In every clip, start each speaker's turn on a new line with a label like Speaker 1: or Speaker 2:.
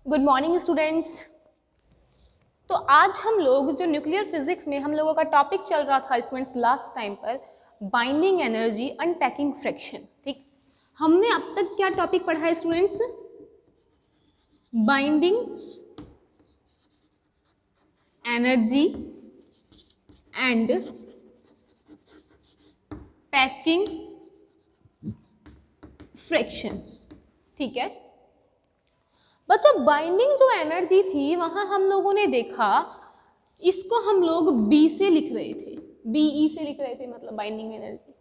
Speaker 1: Good morning students. तो आज हम लोग जो न्यूक्लियर फिजिक्स में हम लोगों का टॉपिक चल रहा था स्टूडेंट्स लास्ट टाइम पर, बाइंडिंग एनर्जी, अनपैकिंग फ्रैक्शन। ठीक, हमने अब तक क्या टॉपिक पढ़ा है students? Binding energy and packing fraction. ठीक है बच्चों, बाइंडिंग जो एनर्जी थी वहां हम लोगों ने देखा, इसको हम लोग बी से लिख रहे थे, बीई से लिख रहे थे, मतलब बाइंडिंग एनर्जी।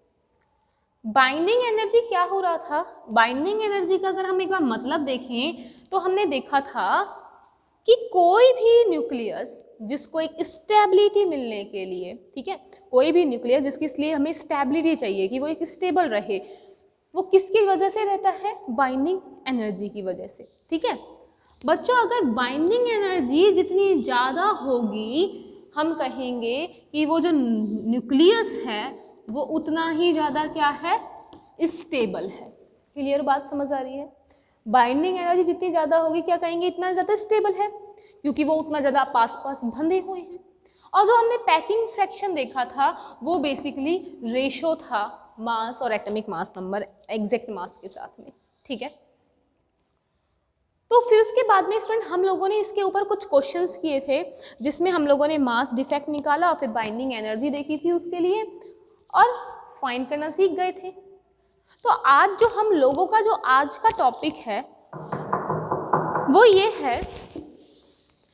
Speaker 1: बाइंडिंग एनर्जी क्या हो रहा था? बाइंडिंग एनर्जी का अगर हम एक बार मतलब देखें तो हमने देखा था कि कोई भी न्यूक्लियस जिसको एक स्टेबिलिटी मिलने के लिए, ठीक है, कोई भी न्यूक्लियस जिसकी इसलिए हमें स्टेबिलिटी चाहिए कि वो एक स्टेबल रहे, वो किसकी वजह से रहता है? बाइंडिंग एनर्जी की वजह से। ठीक है बच्चों, अगर बाइंडिंग एनर्जी जितनी ज़्यादा होगी, हम कहेंगे कि वो जो न्यूक्लियस है वो उतना ही ज़्यादा क्या है? स्टेबल है। क्लियर बात समझ आ रही है? बाइंडिंग एनर्जी जितनी ज़्यादा होगी, क्या कहेंगे? इतना ज़्यादा स्टेबल है, क्योंकि वो उतना ज़्यादा पास पास बंधे हुए हैं। और जो हमने पैकिंग फ्रैक्शन देखा था वो बेसिकली रेशो था मास और एटॉमिक मास नंबर एग्जैक्ट मास के साथ में। ठीक है, तो फिर उसके बाद में स्टूडेंट हम लोगों ने इसके ऊपर कुछ क्वेश्चंस किए थे, जिसमें हम लोगों ने मास डिफेक्ट निकाला और फिर बाइंडिंग एनर्जी देखी थी उसके लिए, और फाइंड करना सीख गए थे। तो आज जो हम लोगों का जो आज का टॉपिक है वो ये है,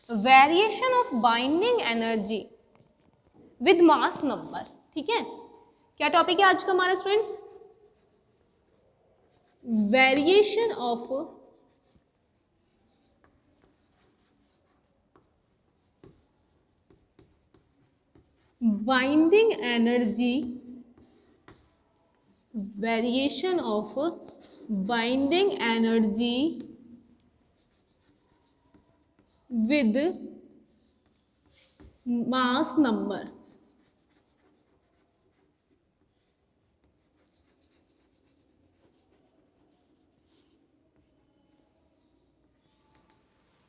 Speaker 1: variation of binding energy with mass number. ठीक है, क्या टॉपिक है आज का हमारा students? Variation of binding energy, variation of binding energy with mass number.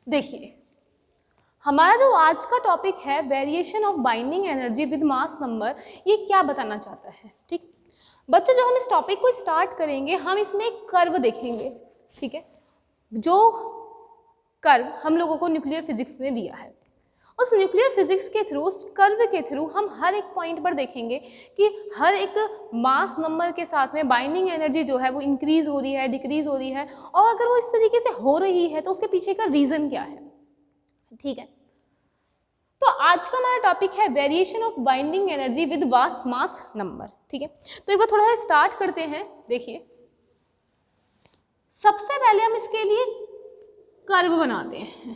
Speaker 1: देखिए, हमारा जो आज का टॉपिक है variation of binding energy with mass number, ये क्या बताना चाहता है? ठीक बच्चों, जब हम इस टॉपिक को स्टार्ट करेंगे हम इसमें एक कर्व देखेंगे। ठीक है, जो कर्व हम लोगों को न्यूक्लियर फिजिक्स ने दिया है, उस न्यूक्लियर फिजिक्स के थ्रू, उस कर्व के थ्रू हम हर एक पॉइंट पर देखेंगे कि हर एक मास नंबर के साथ में बाइंडिंग एनर्जी जो है वो इंक्रीज हो रही है, डिक्रीज हो रही है, और अगर वो इस तरीके से हो रही है तो उसके पीछे का रीजन क्या है। ठीक है, तो आज का हमारा टॉपिक है variation of binding energy with mass number. ठीक है, तो एक बार थोड़ा सा स्टार्ट करते हैं। देखिए, सबसे पहले हम इसके लिए कर्व बनाते हैं।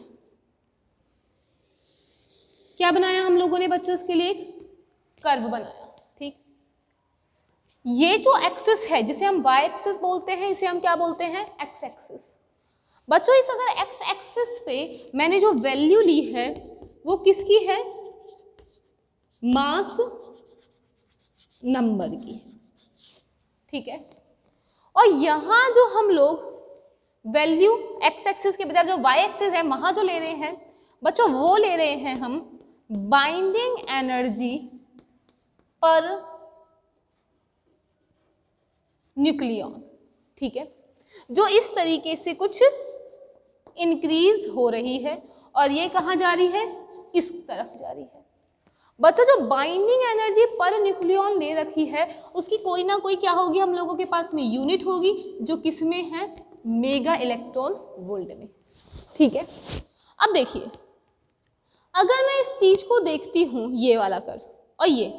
Speaker 1: क्या बनाया हम लोगों ने बच्चों? इसके लिए एक कर्व बनाया। ठीक, ये जो एक्सिस है जिसे हम वाई एक्सिस बोलते हैं, इसे हम क्या बोलते हैं? X axis. बच्चों, इस अगर एक्स एक्सिस पे मैंने जो वैल्यू ली है वो किसकी है? मास नंबर की। ठीक है, और यहां जो हम लोग वैल्यू एक्स एक्सिस के बजाय जो वाई एक्सिस है वहां जो ले रहे हैं बच्चों, वो ले रहे हैं हम बाइंडिंग एनर्जी पर न्यूक्लियन। ठीक है, जो इस तरीके से कुछ इंक्रीज हो रही है और ये कहाँ जा रही है? इस तरफ जा रही है। बच्चों, जो बाइंडिंग एनर्जी पर न्यूक्लियन ले रखी है उसकी कोई ना कोई क्या होगी हम लोगों के पास में? यूनिट होगी, जो किस में है? मेगा इलेक्ट्रॉन वोल्ट में। ठीक है, अब देखिए, अगर मैं इस चीज को देखती हूं, ये वाला कर्व और ये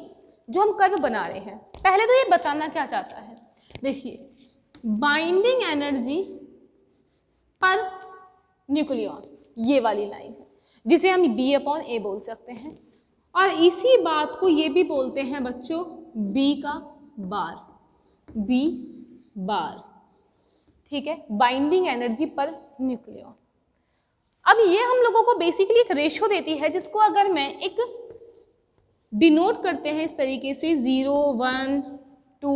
Speaker 1: जो हम कर्व बना रहे हैं, पहले तो ये बताना क्या चाहता है? देखिए, बाइंडिंग एनर्जी पर न्यूक्लियन, ये वाली लाइन है जिसे हम B/A बोल सकते हैं, और इसी बात को ये भी बोलते हैं बच्चों B का बार, B बार। ठीक है, बाइंडिंग एनर्जी पर न्यूक्लियन। अब ये हम लोगों को बेसिकली एक रेशो देती है, जिसको अगर मैं एक डिनोट करते हैं इस तरीके से 0, 1, 2,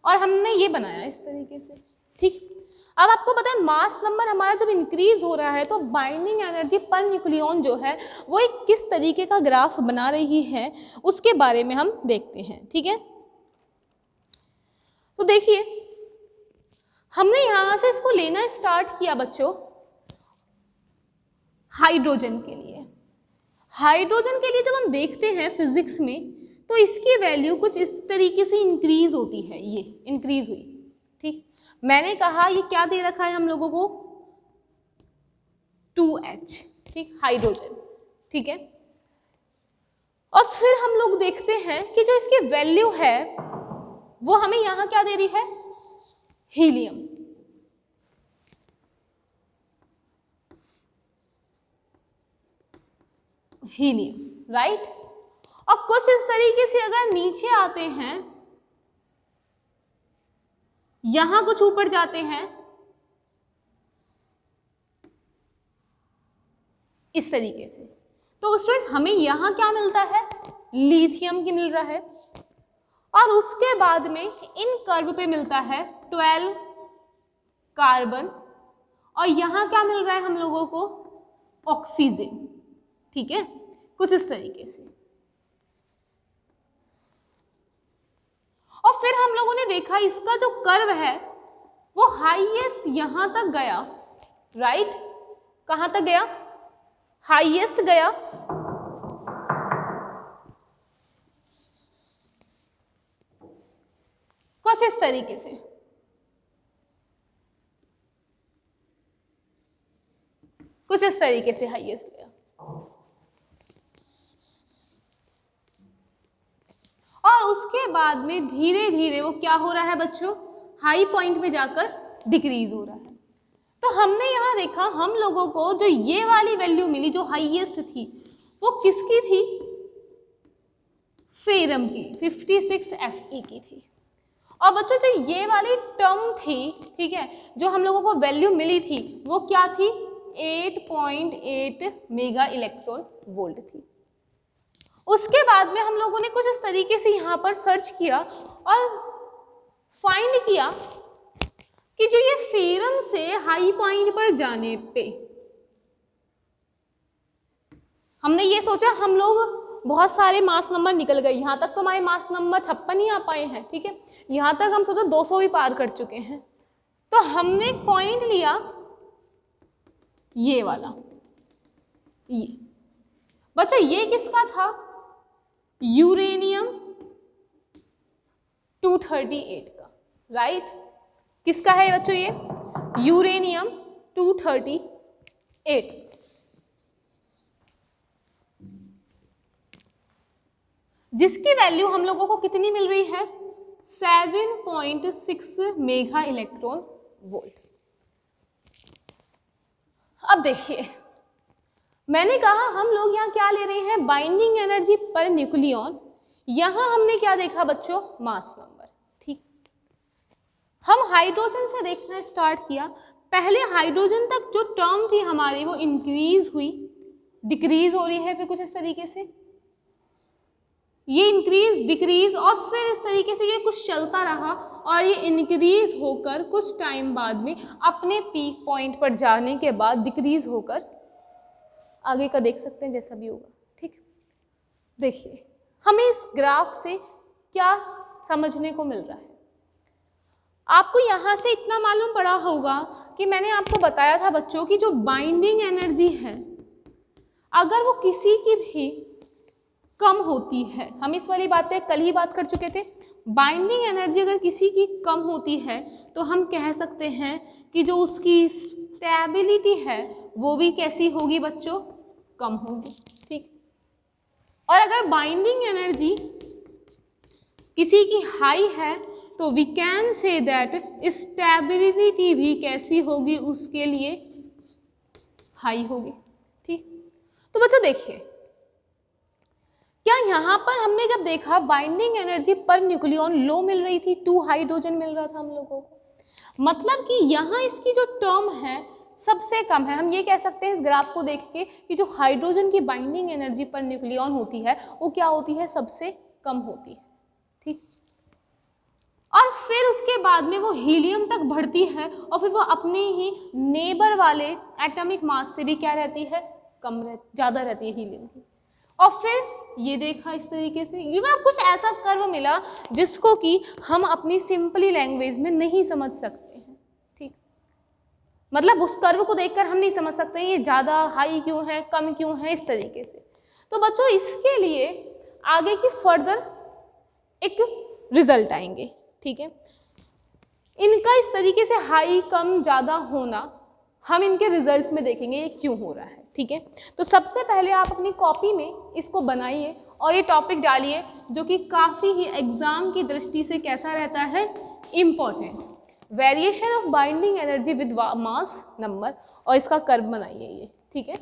Speaker 1: और हमने ये बनाया इस तरीके से। ठीक, अब आपको पता है मास नंबर हमारा जब इंक्रीज हो रहा है तो बाइंडिंग एनर्जी पर न्यूक्लियॉन जो है वो एक किस तरीके का ग्राफ बना रही है उसके बारे में हम देखते हैं। ठीक है, तो देखिए हमने यहां से इसको लेना स्टार्ट किया बच्चों हाइड्रोजन के लिए। हाइड्रोजन के लिए जब हम देखते हैं फिजिक्स में तो इसकी वैल्यू कुछ इस तरीके से इंक्रीज होती है, ये इंक्रीज हुई। ठीक, मैंने कहा ये क्या दे रखा है हम लोगों को 2H, ठीक, हाइड्रोजन। ठीक है, और फिर हम लोग देखते हैं कि जो इसकी वैल्यू है वो हमें यहां क्या दे रही है, हीलियम। Helium, right. और कुछ इस तरीके से अगर नीचे आते हैं, यहां कुछ ऊपर जाते हैं इस तरीके से, तो स्टूडेंट्स हमें यहां क्या मिलता है, लिथियम की मिल रहा है। और उसके बाद में इन कर्व पे मिलता है 12 कार्बन, और यहां क्या मिल रहा है हम लोगों को, ऑक्सीजन। ठीक है, कुछ इस तरीके से। और फिर हम लोगों ने देखा इसका जो कर्व है वो हाईएस्ट यहां तक गया, राइट। कहां तक गया, हाईएस्ट गया कुछ इस तरीके से। कुछ इस तरीके से हाईएस्ट गया। और उसके बाद में धीरे धीरे वो क्या हो रहा है बच्चों, हाई पॉइंट पे जाकर डिक्रीज हो रहा है। तो हमने यहां देखा हम लोगों को जो ये वाली वैल्यू मिली जो हाईएस्ट थी वो किसकी थी, फेरम की, 56 Fe की थी। और बच्चों जो ये वाली टर्म थी, ठीक है, जो हम लोगों को वैल्यू मिली थी वो क्या थी, 8.8 मेगा इलेक्ट्रॉन वोल्ट थी। उसके बाद में हम लोगों ने कुछ इस तरीके से यहाँ पर सर्च किया और फाइंड किया कि जो ये फेरम से हाई पॉइंट पर जाने पे हमने ये सोचा हम लोग बहुत सारे मास नंबर निकल गए, यहाँ तक तो हमारे मास नंबर 56 ही आ पाए हैं। ठीक है, यहाँ तक हम सोचा 200 भी पार कर चुके हैं। तो हमने एक पॉइंट लिया ये वाला, ये बच्चों ये किसका था, यूरेनियम 238 का, राइट। किसका है बच्चों ये, यूरेनियम 238, जिसकी वैल्यू हम लोगों को कितनी मिल रही है, 7.6 मेगा इलेक्ट्रॉन वोल्ट। अब देखिए मैंने कहा हम लोग यहाँ क्या ले रहे हैं, बाइंडिंग एनर्जी पर न्यूक्लियॉन। यहां हमने क्या देखा बच्चों, मास नंबर। ठीक, हम हाइड्रोजन से देखना स्टार्ट किया। पहले हाइड्रोजन तक जो टर्म थी हमारी वो इंक्रीज हुई, डिक्रीज हो रही है, फिर कुछ इस तरीके से ये इंक्रीज डिक्रीज, और फिर इस तरीके से ये कुछ चलता रहा और ये इंक्रीज होकर कुछ टाइम बाद में अपने पीक पॉइंट पर जाने के बाद डिक्रीज होकर आगे का देख सकते हैं जैसा भी होगा। ठीक, देखिए हमें इस ग्राफ से क्या समझने को मिल रहा है। आपको यहाँ से इतना मालूम पड़ा होगा कि मैंने आपको बताया था बच्चों की जो बाइंडिंग एनर्जी है अगर वो किसी की भी कम होती है, हम इस वाली बात पे कल ही बात कर चुके थे, बाइंडिंग एनर्जी अगर किसी की कम होती है तो हम कह सकते हैं कि जो उसकी स्टेबिलिटी है वो भी कैसी होगी बच्चों, कम होगी। ठीक, और अगर बाइंडिंग एनर्जी किसी की हाई है तो we can say that stability भी कैसी होगी, उसके लिए हाई होगी। ठीक, तो बच्चों देखिए क्या यहाँ पर हमने जब देखा बाइंडिंग एनर्जी पर न्यूक्लियॉन लो मिल रही थी, 2 हाइड्रोजन मिल रहा था हम लोगों को, मतलब कि यहाँ इसकी जो टर्म है सबसे कम है। हम ये कह सकते हैं इस ग्राफ को देख के कि जो हाइड्रोजन की बाइंडिंग एनर्जी पर न्यूक्लियॉन होती है वो क्या होती है, सबसे कम होती है। ठीक, और फिर उसके बाद में वो हीलियम तक बढ़ती है और फिर वो अपने ही नेबर वाले एटॉमिक मास से भी क्या रहती है, ज़्यादा रहती है हीलियम की। और फिर ये देखा इस तरीके से, ये कुछ ऐसा कर्व मिला जिसको कि हम अपनी सिंपली लैंग्वेज में नहीं समझ सकते हैं, ठीक। मतलब उस कर्व को देखकर हम नहीं समझ सकते ये ज़्यादा हाई क्यों है, कम क्यों है, इस तरीके से। तो बच्चों इसके लिए आगे की फर्दर एक रिजल्ट आएंगे, ठीक है। इनका इस तरीके से हाई कम ज़्यादा होना हम इनके रिजल्ट्स में देखेंगे ये क्यों हो रहा है, ठीक है। तो सबसे पहले आप अपनी कॉपी में इसको बनाइए और ये टॉपिक डालिए जो कि काफ़ी ही एग्जाम की दृष्टि से कैसा रहता है, important, variation of binding energy with mass number, और इसका कर्व बनाइए ये, ठीक है।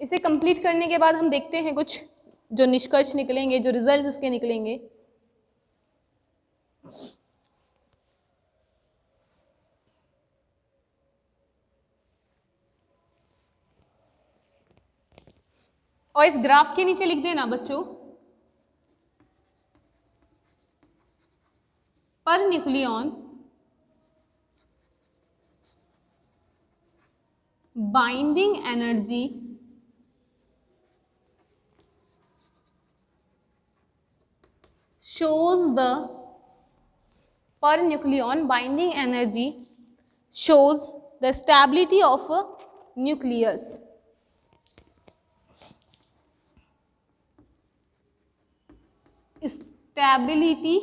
Speaker 1: इसे कंप्लीट करने के बाद हम देखते हैं कुछ जो निष्कर्ष निकलेंगे, जो रिजल्ट्स इसके निकलेंगे। और इस ग्राफ के नीचे लिख देना बच्चों, per nucleon binding energy shows the per nucleon binding energy shows the stability of a nucleus. Stability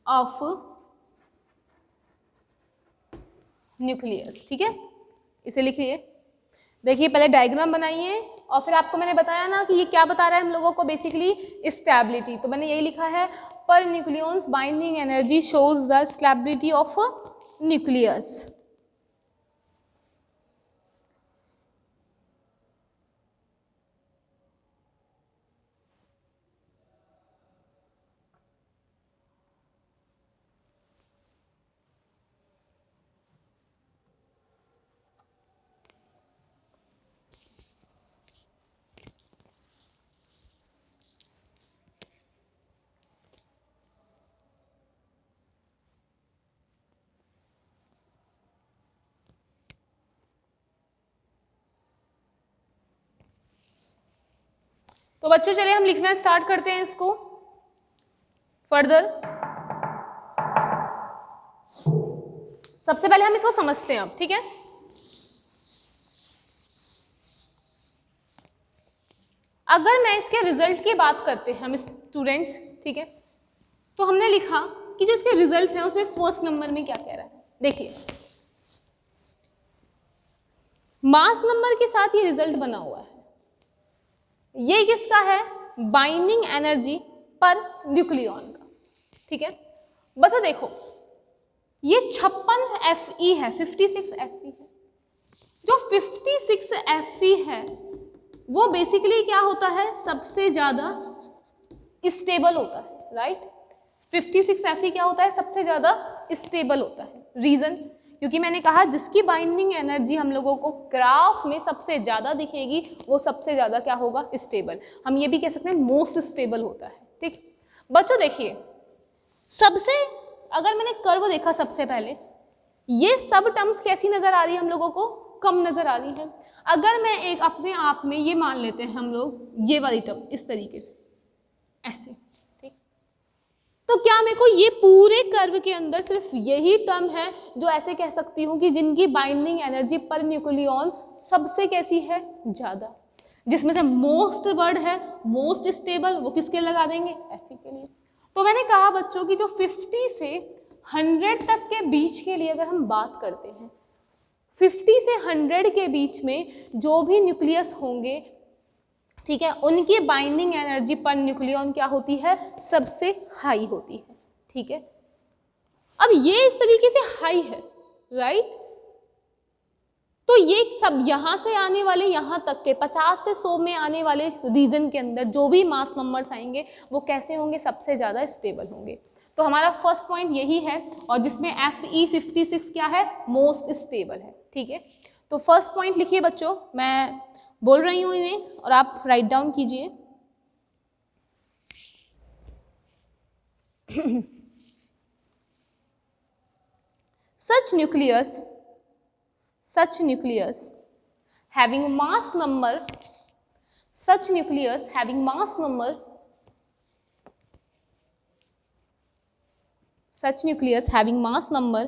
Speaker 1: of nucleus, ठीक है। इसे लिखिए, देखिए पहले डायग्राम बनाइए और फिर आपको मैंने बताया ना कि ये क्या बता रहा है हम लोगों को, बेसिकली स्टेबिलिटी। तो मैंने यही लिखा है, पर nucleons binding energy shows the stability of nucleus. तो बच्चों चलिए हम लिखना स्टार्ट करते हैं इसको फर्दर। सबसे पहले हम इसको समझते हैं अब, ठीक है। अगर मैं इसके रिजल्ट की बात करते हैं हम स्टूडेंट्स, ठीक है, तो हमने लिखा कि जो इसके रिजल्ट हैं उसमें फर्स्ट नंबर में क्या कह रहा है, देखिए मास नंबर के साथ ये रिजल्ट बना हुआ है। ये किसका है, बाइंडिंग एनर्जी पर न्यूक्लियन का, ठीक है। बस देखो ये 56 Fe है, 56 Fe है। जो 56 Fe है वो बेसिकली क्या होता है, सबसे ज्यादा स्टेबल होता है, राइट। 56 Fe क्या होता है, सबसे ज्यादा स्टेबल होता है। रीजन, क्योंकि मैंने कहा जिसकी बाइंडिंग एनर्जी हम लोगों को ग्राफ में सबसे ज़्यादा दिखेगी वो सबसे ज़्यादा क्या होगा, स्टेबल। हम ये भी कह सकते हैं मोस्ट स्टेबल होता है, ठीक। बच्चों देखिए सबसे, अगर मैंने कर्व देखा सबसे पहले, ये सब टर्म्स कैसी नज़र आ रही है हम लोगों को, कम नज़र आ रही है। अगर मैं एक अपने आप में ये मान लेते हैं हम लोग, ये वाली टर्म इस तरीके से ऐसे, तो क्या मेरे को ये पूरे कर्व के अंदर सिर्फ यही टर्म है जो ऐसे कह सकती हूँ कि जिनकी बाइंडिंग एनर्जी पर न्यूक्लियन सबसे कैसी है, ज़्यादा, जिसमें से मोस्ट वर्ड है मोस्ट स्टेबल, वो किसके लगा देंगे, Fe के लिए। तो मैंने कहा बच्चों की जो 50 से 100 तक के बीच के लिए अगर हम बात करते हैं, 50 से 100 के बीच में जो भी न्यूक्लियस होंगे, ठीक है, उनकी बाइंडिंग एनर्जी पर न्यूक्लियन क्या होती है, सबसे हाई होती है, ठीक है। अब ये इस तरीके से हाई है, राइट। तो ये सब यहाँ से आने वाले यहाँ तक के 50 से 100 में आने वाले रीजन के अंदर जो भी मास नंबर्स आएंगे वो कैसे होंगे, सबसे ज़्यादा स्टेबल होंगे। तो हमारा फर्स्ट पॉइंट यही है, और जिसमें Fe56 क्या है, मोस्ट स्टेबल है। ठीक है, तो फर्स्ट पॉइंट लिखिए बच्चों, मैं बोल रही हूँ इन्हें और आप राइट डाउन कीजिए। such nucleus having mass number such nucleus having mass number such nucleus having mass number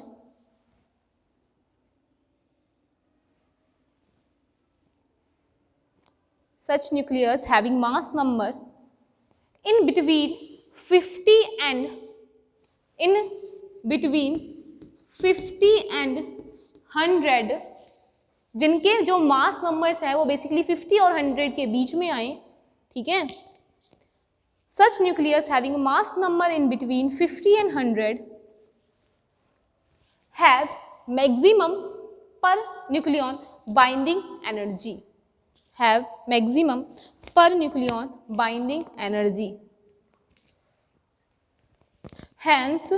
Speaker 1: such nucleus having mass number in between 50 and in between 50 and 100, जिनके जो मास नंबर्स है वो बेसिकली 50 और 100 के बीच में आए। ठीक है, such nucleus having mass number in between 50 and 100 have maximum per nucleon binding energy, have maximum per nucleon binding energy. Hence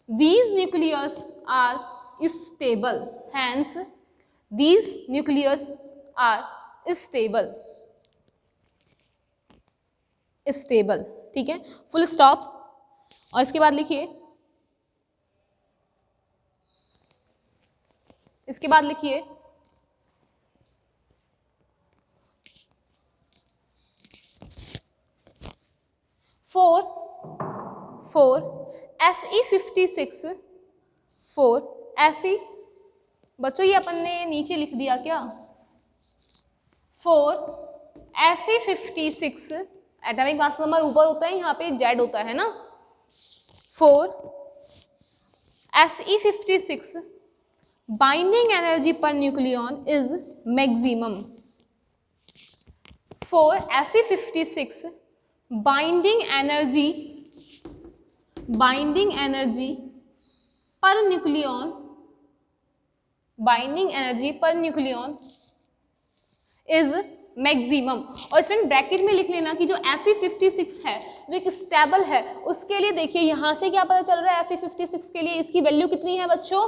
Speaker 1: these nucleus are stable. Hence these nucleus are stable. ठीक है, full stop. और इसके बाद लिखिए, for Fe56 for Fe, बच्चों ये अपन ने नीचे लिख दिया क्या, for Fe56 atomic mass number ऊपर होता है, यहाँ पे Z होता है ना, for Fe56 binding energy per nucleon is maximum. for Fe56 binding energy per nucleon is maximum. और स्टूडेंट ब्रैकेट में लिख लेना कि जो Fe56 है जो एक स्टेबल है, उसके लिए देखिए यहाँ से क्या पता चल रहा है, Fe56 के लिए इसकी वैल्यू कितनी है बच्चों,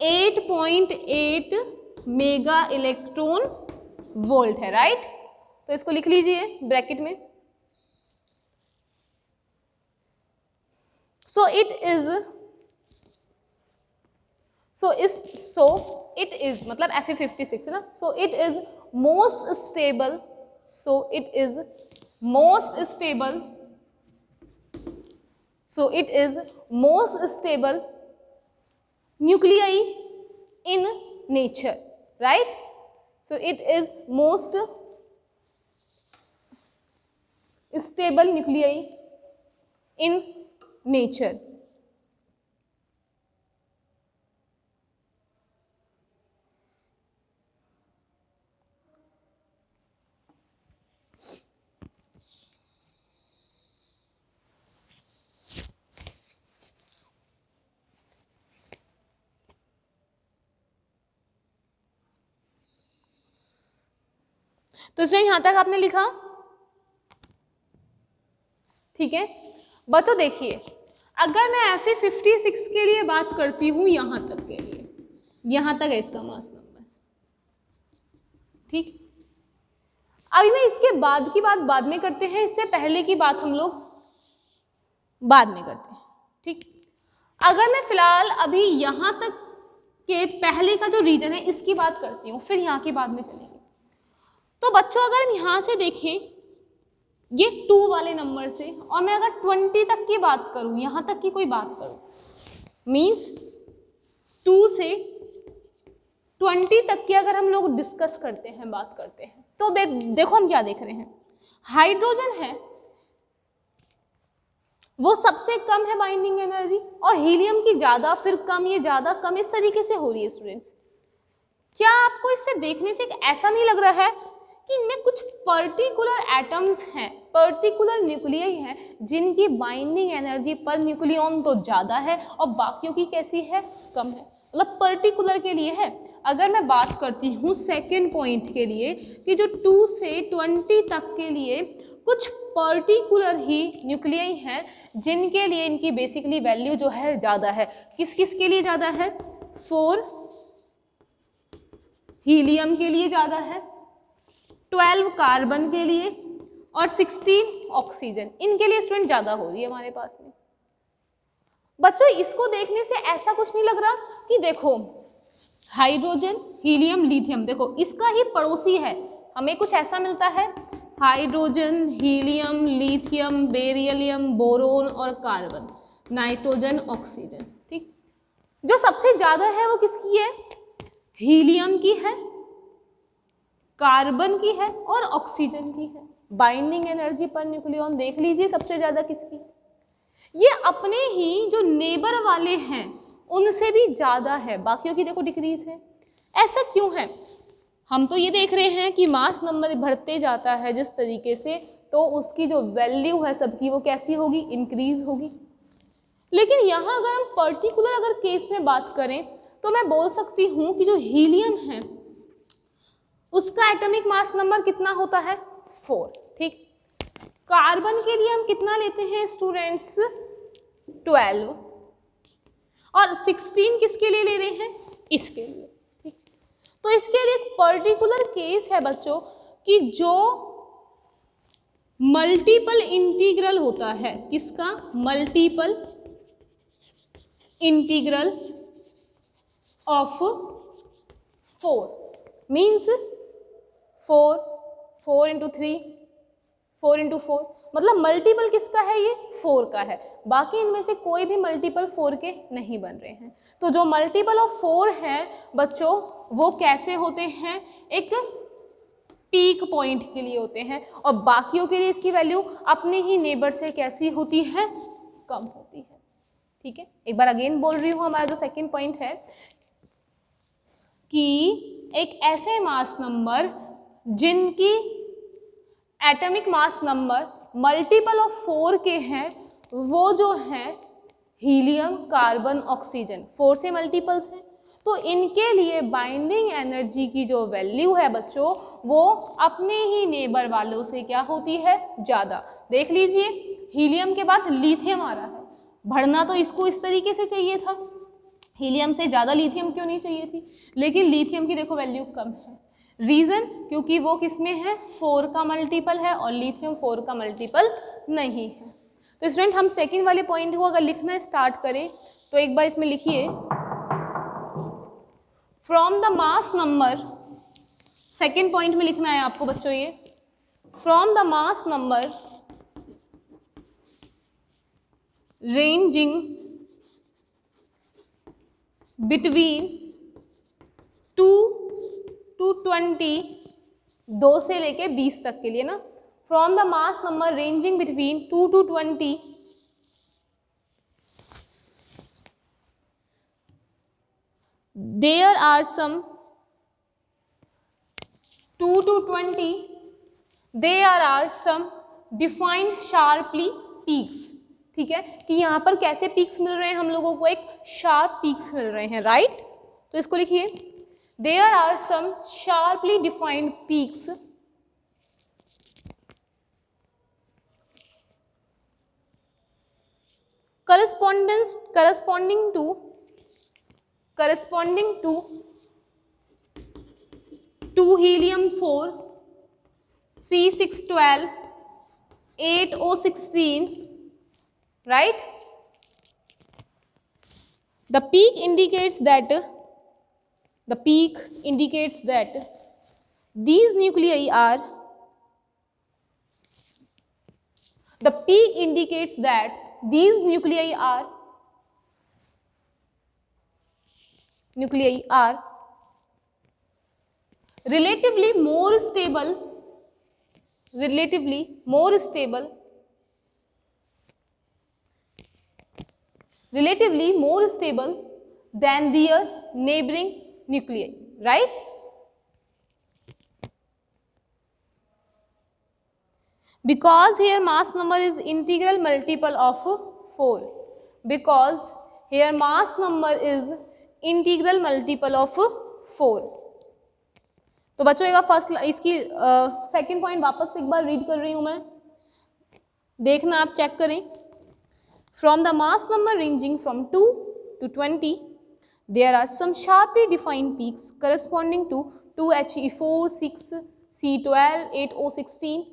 Speaker 1: 8.8 मेगा इलेक्ट्रॉन वोल्ट है, राइट। तो इसको लिख लीजिए ब्रैकेट में। So it is मतलब Fe56 है ना, so it is most stable nuclei in nature, right? So it is most stable nuclei in nature. तो स्टूडेंट यहां तक आपने लिखा, ठीक है बच्चों। देखिए अगर मैं Fe56 के लिए बात करती हूं, यहां तक के लिए, यहां तक है इसका मास नंबर, ठीक। अभी मैं इसके बाद की बात बाद में करते हैं, इससे पहले की बात हम लोग बाद में करते हैं, ठीक। अगर मैं फिलहाल अभी यहां तक के पहले का जो रीजन है इसकी बात करती हूँ, फिर यहाँ के बाद में चलेंगे। तो बच्चों अगर हम यहाँ से देखें ये 2 वाले नंबर से, और मैं अगर 20 तक की बात करूँ, यहाँ तक की कोई बात करूँ, मीन्स 2 से 20 तक की अगर हम लोग डिस्कस करते हैं, बात करते हैं, तो देखो हम क्या देख रहे हैं। हाइड्रोजन है वो सबसे कम है बाइंडिंग एनर्जी, और हीलियम की ज़्यादा, फिर कम, ये ज़्यादा कम, इस तरीके से हो रही है स्टूडेंट्स। क्या आपको इससे देखने से ऐसा नहीं लग रहा है कि इनमें कुछ पर्टिकुलर एटम्स हैं, पर्टिकुलर न्यूक्लियाई हैं, जिनकी बाइंडिंग एनर्जी पर न्यूक्लियन तो ज़्यादा है और बाकियों की कैसी है, कम है। मतलब पर्टिकुलर के लिए है। अगर मैं बात करती हूँ सेकेंड पॉइंट के लिए कि जो 2 से 20 तक के लिए कुछ पर्टिकुलर ही न्यूक्लियाई हैं जिनके लिए इनकी बेसिकली वैल्यू जो है ज़्यादा है। किस किस के लिए ज़्यादा है? 4 हीलियम के लिए ज़्यादा है, 12 कार्बन के लिए और 16 ऑक्सीजन, इनके लिए स्टूडेंट ज़्यादा हो रही है हमारे पास में। बच्चों इसको देखने से ऐसा कुछ नहीं लग रहा कि देखो हाइड्रोजन, हीलियम, लिथियम, देखो इसका ही पड़ोसी है, हमें कुछ ऐसा मिलता है hydrogen, helium, lithium, beryllium, boron और कार्बन, नाइट्रोजन, ऑक्सीजन। ठीक, जो सबसे ज्यादा है वो किसकी है? हीलियम की है, कार्बन की है और ऑक्सीजन की है। बाइंडिंग एनर्जी पर न्यूक्लियॉन देख लीजिए सबसे ज्यादा किसकी? ये अपने ही जो नेबर वाले हैं उनसे भी ज़्यादा है, बाकियों की देखो डिक्रीज है। ऐसा क्यों है? हम तो ये देख रहे हैं कि मास नंबर बढ़ते जाता है जिस तरीके से, तो उसकी जो वैल्यू है सबकी वो कैसी होगी? इंक्रीज होगी। लेकिन यहाँ अगर हम पर्टिकुलर अगर केस में बात करें तो मैं बोल सकती हूँ कि जो हीलियम है उसका एटॉमिक मास नंबर कितना होता है? 4। ठीक, कार्बन के लिए हम कितना लेते हैं स्टूडेंट्स? 12 और 16 किसके लिए ले रहे हैं? इसके लिए। ठीक, तो इसके लिए एक पर्टिकुलर केस है बच्चों कि जो मल्टीपल इंटीग्रल होता है, किसका? Multiple integral of 4 means 4 into 3, 4 into 4, मतलब मल्टीपल किसका है? ये 4 का है। बाकी इनमें से कोई भी मल्टीपल 4 के नहीं बन रहे हैं। तो जो मल्टीपल ऑफ 4 हैं बच्चों वो कैसे होते हैं? एक पीक पॉइंट के लिए होते हैं और बाकियों के लिए इसकी वैल्यू अपने ही नेबर से कैसी होती है? कम होती है। ठीक है, एक बार अगेन बोल रही हूँ, हमारा जो सेकंड पॉइंट है कि एक ऐसे मास नंबर जिनकी atomic mass number multiple of 4 के हैं वो जो हैं हीलियम, कार्बन, ऑक्सीजन, 4 से मल्टीपल्स हैं, तो इनके लिए बाइंडिंग एनर्जी की जो वैल्यू है बच्चों वो अपने ही नेबर वालों से क्या होती है? ज़्यादा। देख लीजिए हीलियम के बाद लिथियम आ रहा है, बढ़ना तो इसको इस तरीके से चाहिए था, हीलियम से ज़्यादा लिथियम क्यों नहीं चाहिए थी, लेकिन लिथियम की देखो वैल्यू कम है। रीज़न क्योंकि वो किसमें है? 4 का मल्टीपल है और लिथियम 4 का मल्टीपल नहीं है। तो स्टूडेंट हम सेकंड वाले पॉइंट को अगर लिखना स्टार्ट करें तो एक बार इसमें लिखिए from the mass number, second point में लिखना है आपको बच्चों ये, from the mass number ranging between 2 to 20, 2 से लेके 20 तक के लिए ना, from the mass number ranging between 2 to 20 there are some 2 to 20 there are some defined sharply peaks। ठीक है, कि यहाँ पर कैसे पीक्स मिल रहे हैं हम लोगों को? एक शार्प पीक्स मिल रहे हैं, राइट? तो इसको लिखिए there are some sharply defined peaks corresponding to 2 helium 4 C612 8O16, right? The peak indicates that these nuclei are relatively more stable than their neighboring nuclei, right? Because here mass number is integral multiple of 4. Because here mass number is integral multiple of 4। तो बच्चों एक first इसकी second point वापस एक बार read कर रही हूं मैं, देखना आप चेक करें। From the mass number ranging from 2 to 20 there are some sharply defined peaks corresponding to 2He4, 6, C12, 8O16.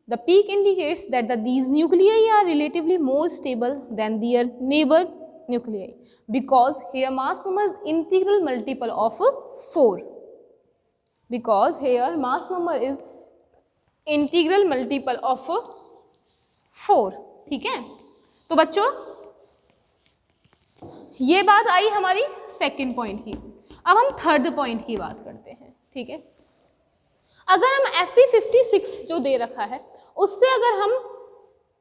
Speaker 1: The peak indicates that these nuclei are relatively more stable than their neighbor nuclei because here mass number is integral multiple of 4. Because here mass number is integral multiple of 4. ठीक है, तो बच्चों ये बात आई हमारी second point की। अब हम थर्ड पॉइंट की बात करते हैं। ठीक है, अगर हम Fe56 जो दे रखा है उससे अगर हम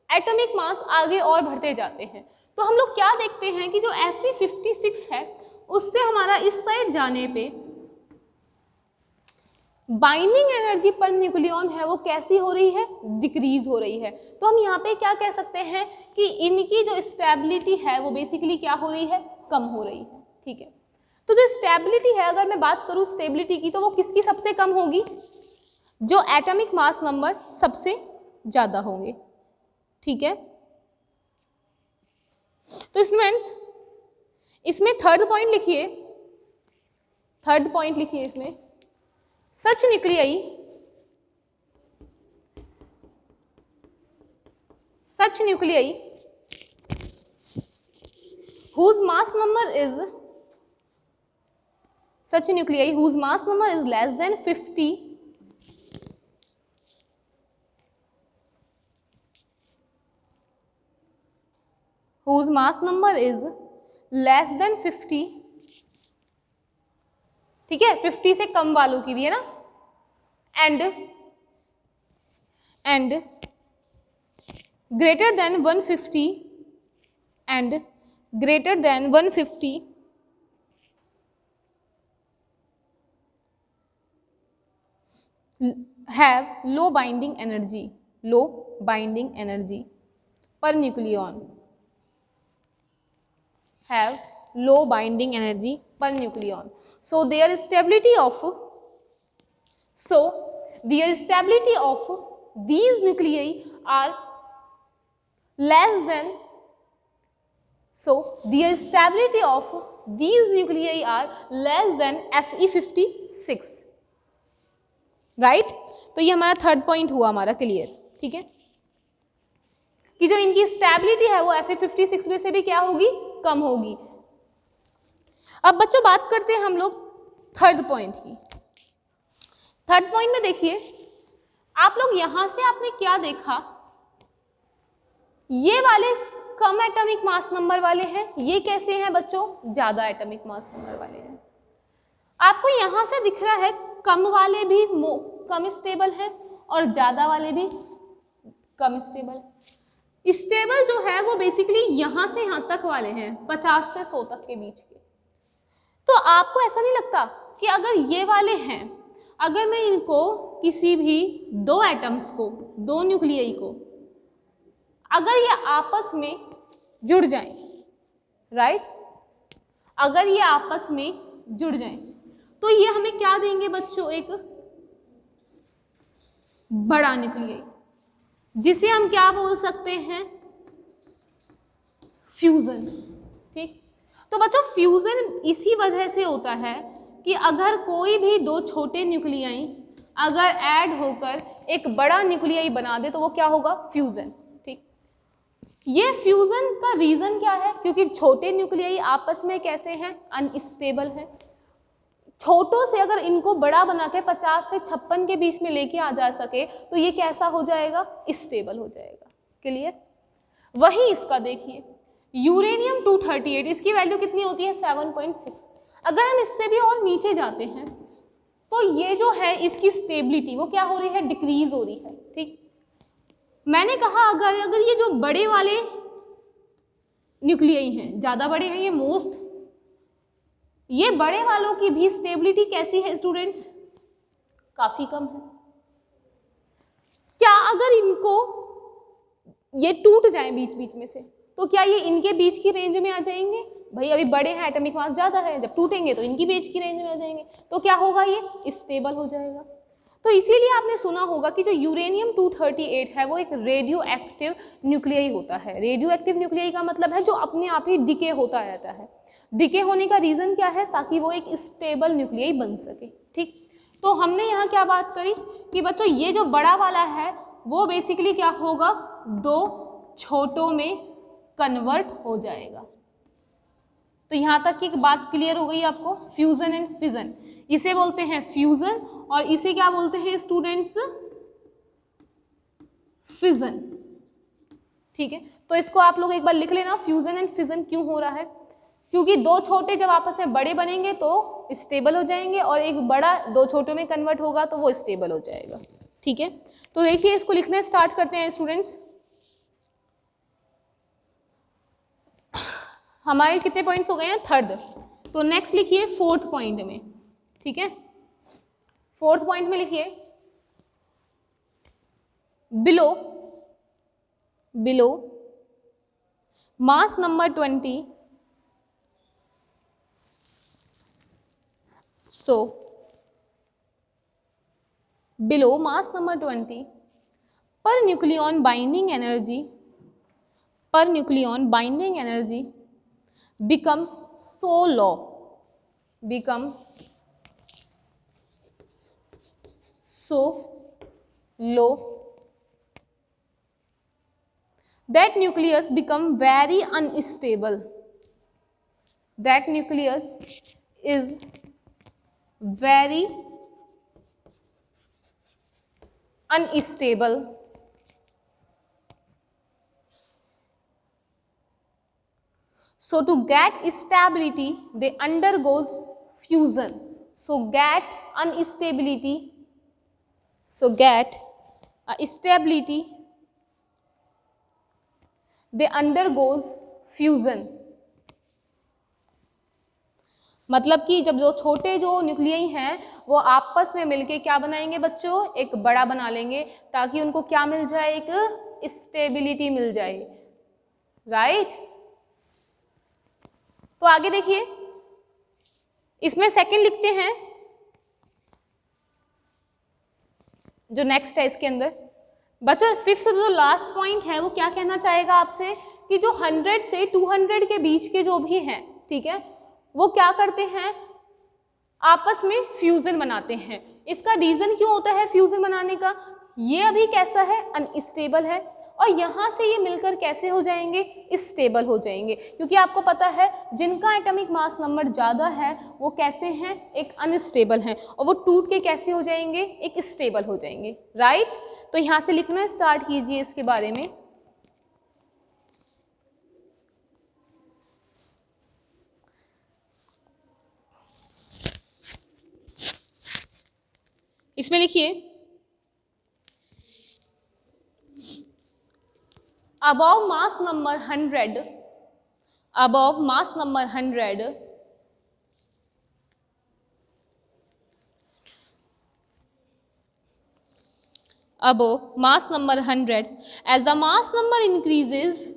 Speaker 1: एटॉमिक मास आगे और बढ़ते जाते हैं तो हम लोग क्या देखते हैं कि जो Fe56 है उससे हमारा इस साइड जाने पे बाइंडिंग एनर्जी पर न्यूक्लियन है वो कैसी हो रही है, डिक्रीज हो रही है। तो हम यहाँ पे क्या कह सकते हैं कि इनकी जो स्टेबिलिटी है वो बेसिकली क्या हो रही है, कम हो रही है। ठीक है, तो जो स्टेबिलिटी है, अगर मैं बात करूँ स्टेबिलिटी की, तो वो किसकी सबसे कम होगी, जो एटॉमिक मास नंबर सबसे ज़्यादा होंगे। ठीक है, तो स्टूडेंट्स इसमें थर्ड पॉइंट लिखिए, थर्ड पॉइंट लिखिए इसमें, such nuclei whose mass number is less than 50 whose mass number is less than 50, ठीक है, 50 से कम वालों की भी है ना, and greater than 150 and greater than 150 have low binding energy per nucleon, have low binding energy per nucleon. So their stability of these nuclei are less than Fe56, right. तो ये हमारा थर्ड पॉइंट हुआ हमारा clear. ठीक है, कि जो इनकी स्टेबिलिटी है वो Fe56 में से भी क्या होगी, कम होगी। अब बच्चों बात करते हैं हम लोग थर्ड पॉइंट की। थर्ड पॉइंट में देखिए आप लोग, यहां से आपने क्या देखा, ये वाले कम एटॉमिक मास नंबर वाले हैं, ये कैसे हैं बच्चों, ज्यादा एटॉमिक मास नंबर वाले हैं। आपको यहां से दिख रहा है कम वाले भी कम स्टेबल हैं और ज्यादा वाले भी कम स्टेबल। स्टेबल जो है वो बेसिकली यहां से यहां तक वाले हैं, 50 से 100 तक के बीच के। तो आपको ऐसा नहीं लगता कि अगर ये वाले हैं, अगर मैं इनको किसी भी दो एटम्स को, दो न्यूक्लियई को, अगर ये आपस में जुड़ जाएं, राइट, अगर ये आपस में जुड़ जाएं तो ये हमें क्या देंगे बच्चों, एक बड़ा न्यूक्लियई, जिसे हम क्या बोल सकते हैं, फ्यूजन। ठीक, तो बच्चों फ्यूजन इसी वजह से होता है कि अगर कोई भी दो छोटे न्यूक्लियाई अगर ऐड होकर एक बड़ा न्यूक्लियाई बना दे तो वो क्या होगा, फ्यूजन। ठीक, ये फ्यूजन का रीजन क्या है, क्योंकि छोटे न्यूक्लियाई आपस में कैसे हैं, अनस्टेबल हैं। छोटों से अगर इनको बड़ा बना के 50 से 56 के बीच में लेके आ जा सके तो ये कैसा हो जाएगा, स्टेबल हो जाएगा। क्लियर। वही इसका देखिए यूरेनियम 238, इसकी वैल्यू कितनी होती है, 7.6। अगर हम इससे भी और नीचे जाते हैं तो ये जो है इसकी स्टेबिलिटी वो क्या हो रही है, डिक्रीज हो रही है। ठीक, मैंने कहा अगर ये जो बड़े वाले न्यूक्लियई हैं, ज्यादा बड़े हैं ये मोस्ट, ये बड़े वालों की भी स्टेबिलिटी कैसी है स्टूडेंट्स, काफी कम है। क्या अगर इनको ये टूट जाए बीच बीच में से तो क्या ये इनके बीच की रेंज में आ जाएंगे, भाई अभी बड़े हैं, एटॉमिक मास ज़्यादा है, जब टूटेंगे तो इनकी भी एज की रेंज में आ जाएंगे, तो क्या होगा, ये स्टेबल हो जाएगा। तो इसीलिए आपने सुना होगा कि जो यूरेनियम 238 है वो एक रेडियो एक्टिव न्यूक्लियाई होता है। रेडियो एक्टिव न्यूक्लियाई का मतलब है जो अपने आप ही डिके होता रहता है। डिके होने का रीज़न क्या है, ताकि वो एक स्टेबल न्यूक्लियाई बन सके। ठीक, तो हमने यहाँ क्या बात करी कि बच्चों ये जो बड़ा वाला है वो बेसिकली क्या होगा, दो छोटों में कन्वर्ट हो जाएगा। तो यहाँ तक की बात क्लियर हो गई आपको, फ्यूजन एंड फिजन, इसे बोलते हैं फ्यूजन और इसे क्या बोलते हैं स्टूडेंट्स, फिजन। ठीक है, तो इसको आप लोग एक बार लिख लेना, फ्यूजन एंड फिजन क्यों हो रहा है, क्योंकि दो छोटे जब आपस में बड़े बनेंगे तो स्टेबल हो जाएंगे और एक बड़ा दो छोटों में कन्वर्ट होगा तो वो स्टेबल हो जाएगा। ठीक है, तो देखिए इसको लिखने स्टार्ट करते हैं स्टूडेंट्स। हमारे कितने पॉइंट्स हो गए हैं, थर्ड। तो नेक्स्ट लिखिए फोर्थ पॉइंट में। ठीक है, फोर्थ पॉइंट में लिखिए below mass number 20, so below mass number 20 per nucleon binding energy become so low that nucleus become very unstable. That nucleus is very unstable so to get stability they undergoes fusion. So get stability they undergoes fusion। मतलब कि जब जो छोटे जो nuclei हैं वो आपस में मिलके क्या बनाएंगे बच्चों, एक बड़ा बना लेंगे, ताकि उनको क्या मिल जाए, एक स्टेबिलिटी मिल जाए। राइट, तो आगे देखिए, इसमें सेकंड लिखते हैं जो नेक्स्ट है इसके अंदर। बच्चों फिफ्थ जो लास्ट पॉइंट है वो क्या कहना चाहेगा आपसे कि जो 100 से 200 के बीच के जो भी हैं, ठीक है, वो क्या करते हैं, आपस में फ्यूजन बनाते हैं। इसका रीजन क्यों होता है फ्यूजन बनाने का, ये अभी कैसा है, अनस्टेबल है, और यहाँ से ये मिलकर कैसे हो जाएंगे, स्टेबल हो जाएंगे। क्योंकि आपको पता है जिनका एटॉमिक मास नंबर ज़्यादा है वो कैसे हैं, एक अनस्टेबल हैं, और वो टूट के कैसे हो जाएंगे, एक स्टेबल हो जाएंगे। राइट, तो यहाँ से लिखना स्टार्ट कीजिए इसके बारे में। इसमें लिखिए above mass number 100 above mass number 100 above mass number 100 as the mass number increases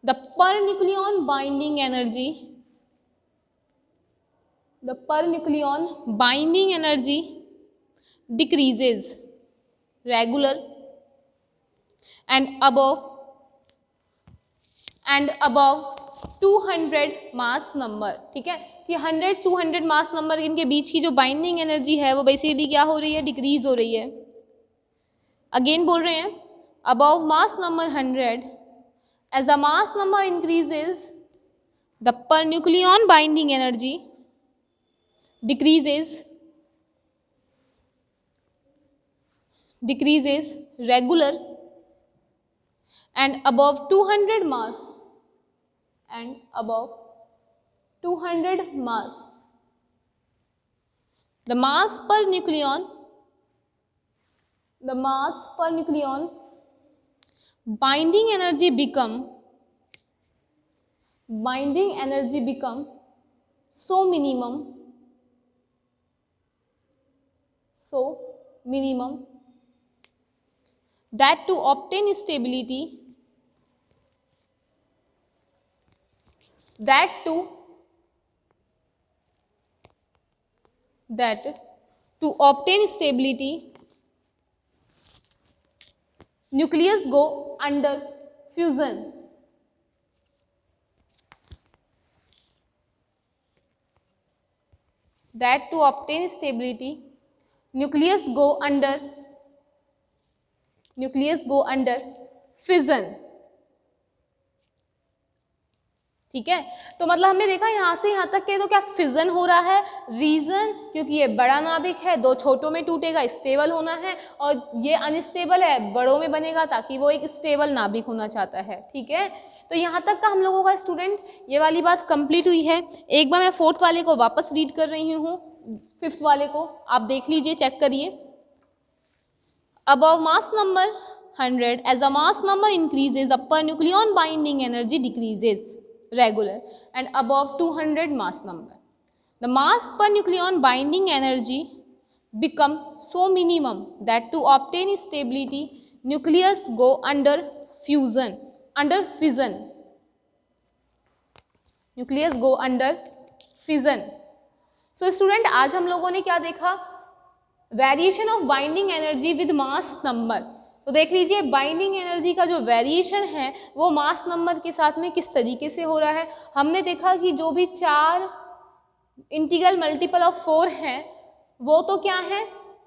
Speaker 1: the per nucleon binding energy decreases regular and above 200 mass number. ठीक है, कि 100-200 मास नंबर इनके बीच की जो बाइंडिंग एनर्जी है वो बेसिकली क्या हो रही है, डिक्रीज हो रही है। अगेन बोल रहे हैं above mass number 100 as the mass number increases the per nucleon binding energy decreases regular and above 200 mass the mass per nucleon binding energy become so minimum that to obtain stability that to obtain stability nucleus go under fusion. That to obtain stability nucleus go under fission. ठीक है, तो मतलब हमने देखा यहाँ से यहाँ तक के तो क्या फिजन हो रहा है, रीजन क्योंकि ये बड़ा नाभिक है, दो छोटों में टूटेगा, स्टेबल होना है, और ये अनस्टेबल है, बड़ों में बनेगा ताकि वो एक स्टेबल नाभिक होना चाहता है। ठीक है, तो यहाँ तक का हम लोगों का स्टूडेंट ये वाली बात कंप्लीट हुई है। एक बार मैं फोर्थ वाले को वापस रीड कर रही हूँ, फिफ्थ वाले को आप देख लीजिए, चेक करिए। Above mass number 100, as the mass number increases, the per nucleon binding energy decreases regular, and above 200 mass number, the mass per nucleon binding energy become so minimum that to obtain stability, nucleus go under fission. Nucleus go under fission. So student, आज हम लोगों ने क्या देखा? Variation of binding energy with mass number. तो देख लीजिए binding energy का जो वेरिएशन है वो मास नंबर के साथ में किस तरीके से हो रहा है। हमने देखा कि जो भी 4 इंटीग्रल मल्टीपल ऑफ 4 हैं वो तो क्या है,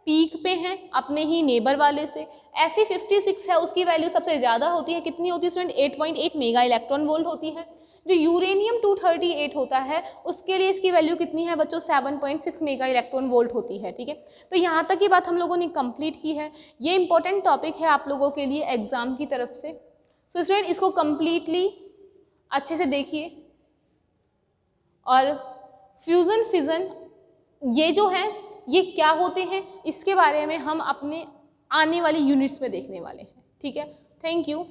Speaker 1: पीक पे हैं अपने ही नेबर वाले से। Fe56 है, उसकी वैल्यू सबसे ज़्यादा होती है, कितनी होती है स्टूडेंट? 8.8 मेगा इलेक्ट्रॉन वोल्ट होती है। जो यूरेनियम 238 होता है उसके लिए इसकी वैल्यू कितनी है बच्चों? 7.6 मेगा इलेक्ट्रॉन वोल्ट होती है। ठीक है, तो यहाँ तक की बात हम लोगों ने कंप्लीट की है। ये इंपॉर्टेंट टॉपिक है आप लोगों के लिए एग्जाम की तरफ से। सो स्टूडेंट, इसको कंप्लीटली अच्छे से देखिए। और फ्यूज़न फिजन ये जो है ये क्या होते हैं इसके बारे में हम अपने आने वाली यूनिट्स में देखने वाले हैं। ठीक है, थैंक यू।